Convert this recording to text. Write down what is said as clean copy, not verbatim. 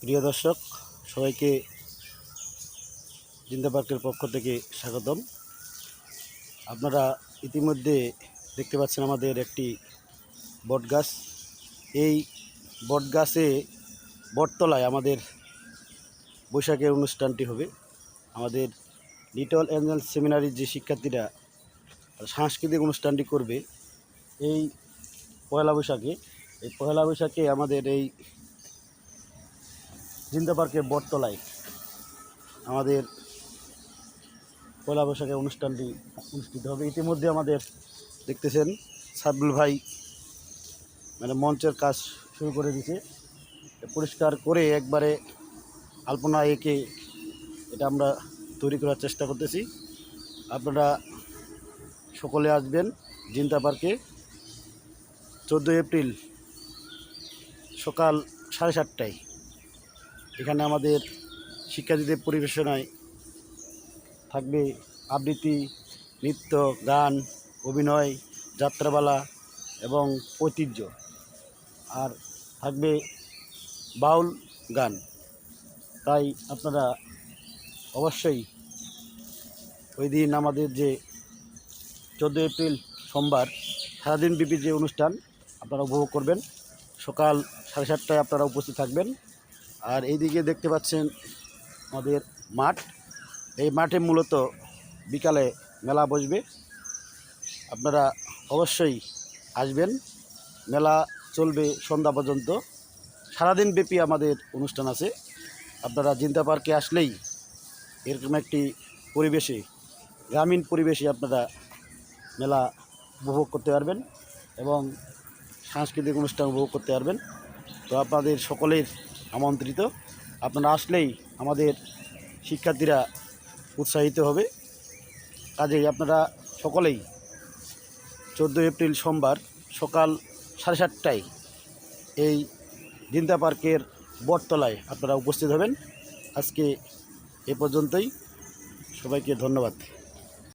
প্রিয় দর্শক, সবাইকে জিন্দা পার্কের পক্ষ থেকে স্বাগতম। আপনারা ইতিমধ্যে দেখতে পাচ্ছেন আমাদের একটি বটগাছ। এই বটগাছে বটতলায় আমাদের বৈশাখের অনুষ্ঠানটি হবে। আমাদের লিটল এঞ্জেল সেমিনারির যে শিক্ষার্থীরা সাংস্কৃতিক অনুষ্ঠানটি করবে এই পয়লা বৈশাখে। এই পয়লা বৈশাখে আমাদের এই জিন্দা পার্কের বটতলায় আমাদের পয়লা বৈশাখের অনুষ্ঠানটি অনুষ্ঠিত হবে। ইতিমধ্যে আমাদের দেখতেছেন সাবুল ভাই মঞ্চের কাজ শুরু করে দিয়েছে। পরিষ্কার করে একবারে আলপনা এঁকে এটা আমরা তৈরি করার চেষ্টা করতেছি। আপনারা সকলে আসবেন জিন্দা পার্কে 14 এপ্রিল সকাল 7:30টায়। এখানে আমাদের শিক্ষার্থীদের পরিবেশনায় থাকবে আবৃত্তি, নৃত্য, গান, অভিনয়, যাত্রাপালা এবং ঐতিহ্য, আর থাকবে বাউল গান। তাই আপনারা অবশ্যই ওই দিন আমাদের যে 14 এপ্রিল সোমবার সারাদিনব্যাপী যে অনুষ্ঠান আপনারা উপভোগ করবেন। সকাল 7:30টায় আপনারা উপস্থিত থাকবেন। আর এইদিকে দেখতে পাচ্ছেন আমাদের মাঠ। এই মাঠে মূলত বিকালে মেলা বসবে। আপনারা অবশ্যই আসবেন। মেলা চলবে সন্ধ্যা পর্যন্ত, সারাদিনব্যাপী আমাদের অনুষ্ঠান আছে। আপনারা জিন্দা পার্কে আসলেই এরকম একটি পরিবেশে, গ্রামীণ পরিবেশে আপনারা মেলা উপভোগ করতে পারবেন এবং সাংস্কৃতিক অনুষ্ঠান উপভোগ করতে পারবেন। তো আপনাদের সকলের আমন্ত্রিত। আপনারা আসলেই আমাদের শিক্ষার্থীরা উৎসাহিত হবে। কাজেই আপনারা সকলেই 14 এপ্রিল সোমবার সকাল 7:30টায় এই জিন্দা পার্কের বটতলায় আপনারা উপস্থিত হবেন। আজকে এ পর্যন্তই। সবাইকে ধন্যবাদ।